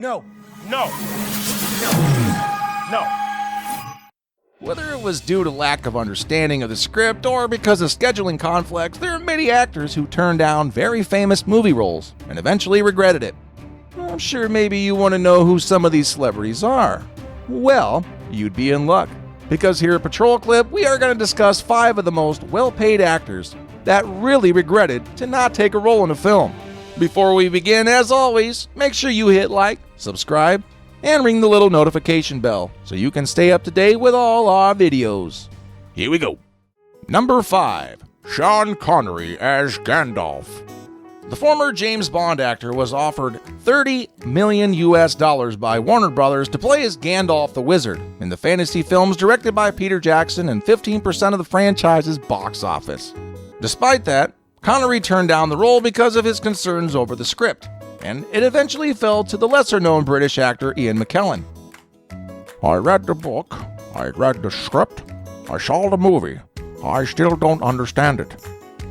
No. No. No. Whether it was due to lack of understanding of the script or because of scheduling conflicts, there are many actors who turned down very famous movie roles and eventually regretted it. I'm sure maybe you want to know who some of these celebrities are. Well, you'd be in luck, because here at Patrol Clip, we are going to discuss 5 of the most well-paid actors that really regretted to not take a role in a film. Before we begin, as always, make sure you hit like, subscribe, and ring the little notification bell so you can stay up to date with all our videos. Here we go. Number 5. Sean Connery as Gandalf. The former James Bond actor was offered $30 million by Warner Brothers to play as Gandalf the Wizard in the fantasy films directed by Peter Jackson and 15% of the franchise's box office. Despite that, Connery turned down the role because of his concerns over the script, and it eventually fell to the lesser-known British actor Ian McKellen. I read the book, I read the script, I saw the movie. I still don't understand it.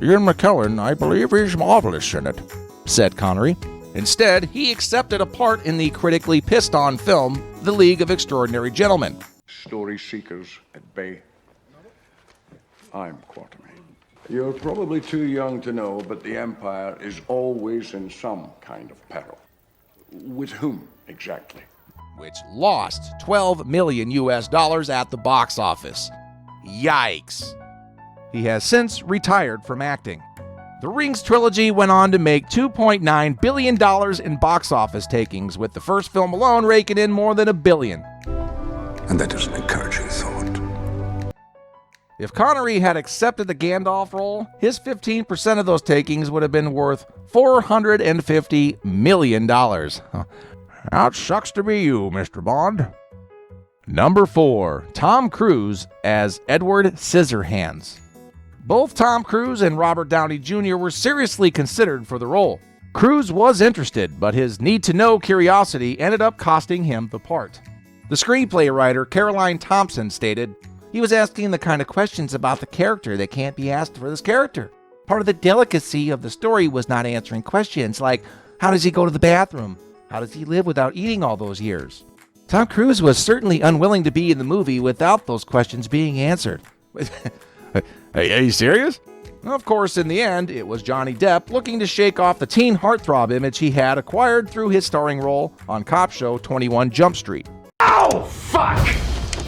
Ian McKellen, I believe he's marvelous in it, said Connery. Instead, he accepted a part in the critically pissed-on film The League of Extraordinary Gentlemen. Story seekers at bay. I'm Quatermain. You're probably too young to know, but the Empire is always in some kind of peril. With whom, exactly? Which lost $12 million at the box office. Yikes. He has since retired from acting. The Rings trilogy went on to make $2.9 billion in box office takings, with the first film alone raking in more than $1 billion. And that is an encouraging thought. If Connery had accepted the Gandalf role, his 15% of those takings would have been worth $450 million. That sucks to be you, Mr. Bond. Number 4. Tom Cruise as Edward Scissorhands. Both Tom Cruise and Robert Downey Jr. were seriously considered for the role. Cruise was interested, but his need-to-know curiosity ended up costing him the part. The screenplay writer Caroline Thompson stated, "He was asking the kind of questions about the character that can't be asked for this character. Part of the delicacy of the story was not answering questions like, how does he go to the bathroom? How does he live without eating all those years?" Tom Cruise was certainly unwilling to be in the movie without those questions being answered. Are you serious? Of course, in the end, it was Johnny Depp looking to shake off the teen heartthrob image he had acquired through his starring role on cop show 21 Jump Street. Ow! Fuck!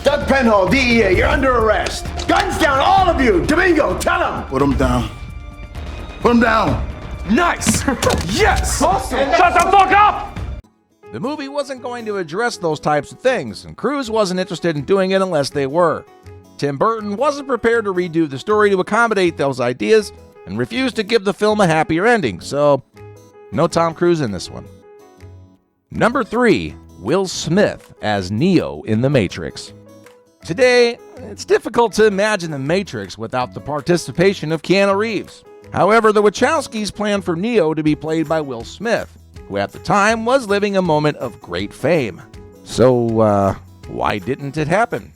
Doug Penhall, DEA, you're under arrest. Guns down, all of you! Domingo, tell him! Put him down. Put him down. Nice! Yes! Shut the fuck up! The movie wasn't going to address those types of things, and Cruise wasn't interested in doing it unless they were. Tim Burton wasn't prepared to redo the story to accommodate those ideas and refused to give the film a happier ending, so no Tom Cruise in this one. Number 3. Will Smith as Neo in The Matrix. Today, it's difficult to imagine The Matrix without the participation of Keanu Reeves. However, the Wachowskis planned for Neo to be played by Will Smith, who at the time was living a moment of great fame. So, why didn't it happen?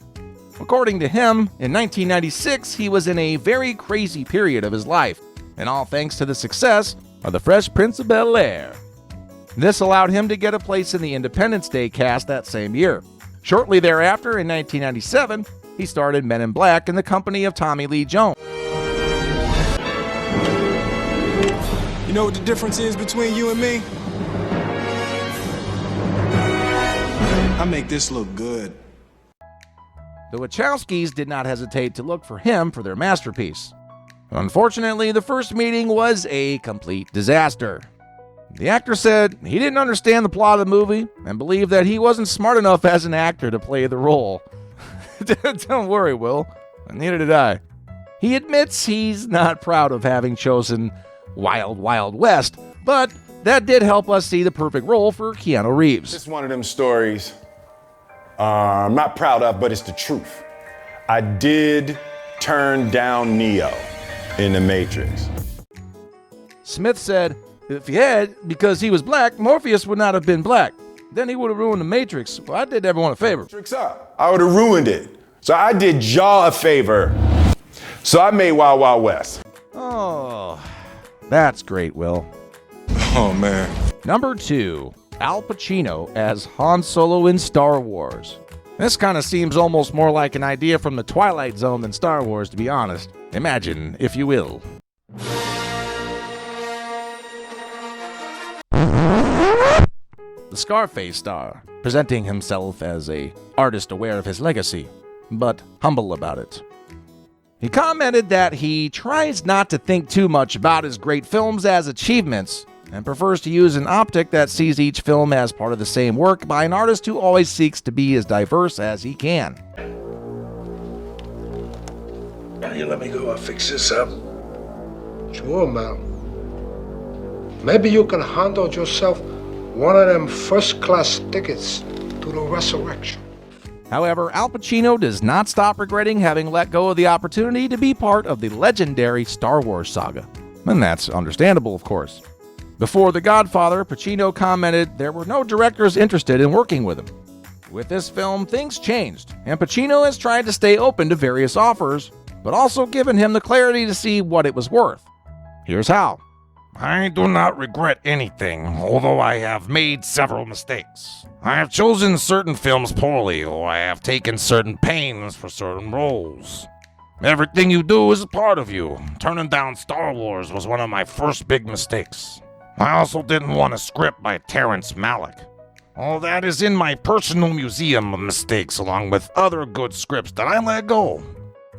According to him, in 1996, he was in a very crazy period of his life, and all thanks to the success of The Fresh Prince of Bel-Air. This allowed him to get a place in the Independence Day cast that same year. Shortly thereafter, in 1997, he starred in Men in Black in the company of Tommy Lee Jones. You know what the difference is between you and me? I make this look good. The Wachowskis did not hesitate to look for him for their masterpiece. Unfortunately, the first meeting was a complete disaster. The actor said he didn't understand the plot of the movie and believed that he wasn't smart enough as an actor to play the role. Don't worry, Will. Neither did I. He admits he's not proud of having chosen Wild Wild West, but that did help us see the perfect role for Keanu Reeves. It's one of them stories I'm not proud of, but it's the truth. I did turn down Neo in The Matrix. Smith said, if he had, because he was black, Morpheus would not have been black. Then he would have ruined The Matrix. Well, I did everyone a favor. Matrix up. I would have ruined it. So I did y'all a favor. So I made Wild Wild West. Oh, that's great, Will. Oh, man. Number 2. Al Pacino as Han Solo in Star Wars. This kind of seems almost more like an idea from the Twilight Zone than Star Wars, to be honest. Imagine, if you will. The Scarface star, presenting himself as an artist aware of his legacy, but humble about it. He commented that he tries not to think too much about his great films as achievements, and prefers to use an optic that sees each film as part of the same work by an artist who always seeks to be as diverse as he can. Now you let me go, I'll fix this up. Sure, man. Maybe you can handle yourself one of them first-class tickets to the resurrection. However, Al Pacino does not stop regretting having let go of the opportunity to be part of the legendary Star Wars saga. And that's understandable, of course. Before The Godfather, Pacino commented there were no directors interested in working with him. With this film, things changed, and Pacino has tried to stay open to various offers, but also given him the clarity to see what it was worth. Here's how. I do not regret anything, although I have made several mistakes. I have chosen certain films poorly, or I have taken certain pains for certain roles. Everything you do is a part of you. Turning down Star Wars was one of my first big mistakes. I also didn't want a script by Terrence Malick. All that is in my personal museum of mistakes, along with other good scripts that I let go.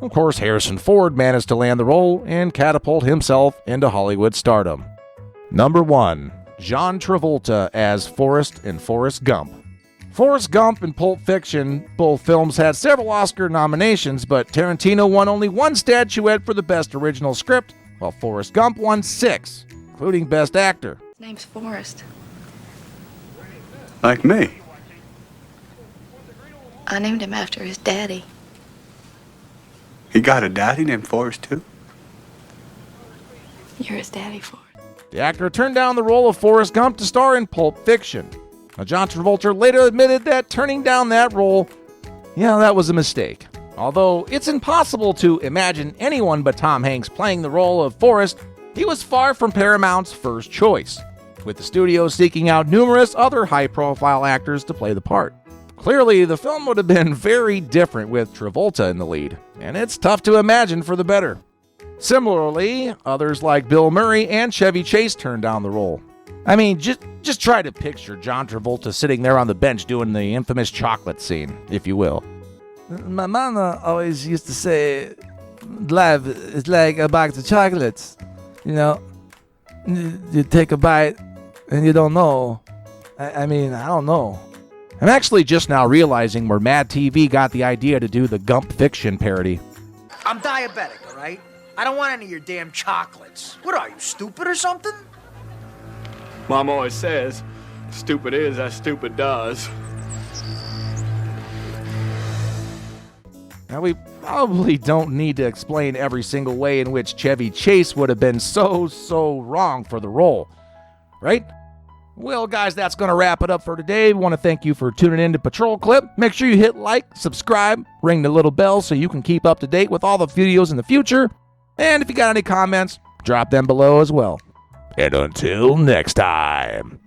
Of course, Harrison Ford managed to land the role and catapult himself into Hollywood stardom. Number 1. John Travolta as Forrest in Forrest Gump. Forrest Gump and Pulp Fiction, both films had several Oscar nominations, but Tarantino won only one statuette for the Best Original Script, while Forrest Gump won 6, including Best Actor. His name's Forrest. Like me. I named him after his daddy. He got a daddy named Forrest, too? You're his daddy, Forrest. The actor turned down the role of Forrest Gump to star in Pulp Fiction. Now, John Travolta later admitted that turning down that role, that was a mistake. Although it's impossible to imagine anyone but Tom Hanks playing the role of Forrest, he was far from Paramount's first choice, with the studio seeking out numerous other high-profile actors to play the part. Clearly, the film would have been very different with Travolta in the lead, and it's tough to imagine for the better. Similarly, others like Bill Murray and Chevy Chase turned down the role. I mean, just try to picture John Travolta sitting there on the bench doing the infamous chocolate scene, if you will. My mama always used to say, life is like a box of chocolates. You know, you take a bite and you don't know. I don't know. I'm actually just now realizing where Mad TV got the idea to do the Gump Fiction parody. I'm diabetic, all right? I don't want any of your damn chocolates. What are you, stupid or something? Mom always says, stupid is as stupid does. Now, we probably don't need to explain every single way in which Chevy Chase would have been so wrong for the role, right? Well, guys, that's going to wrap it up for today. We want to thank you for tuning in to Patrol Clip. Make sure you hit like, subscribe, ring the little bell so you can keep up to date with all the videos in the future. And if you got any comments, drop them below as well. And until next time.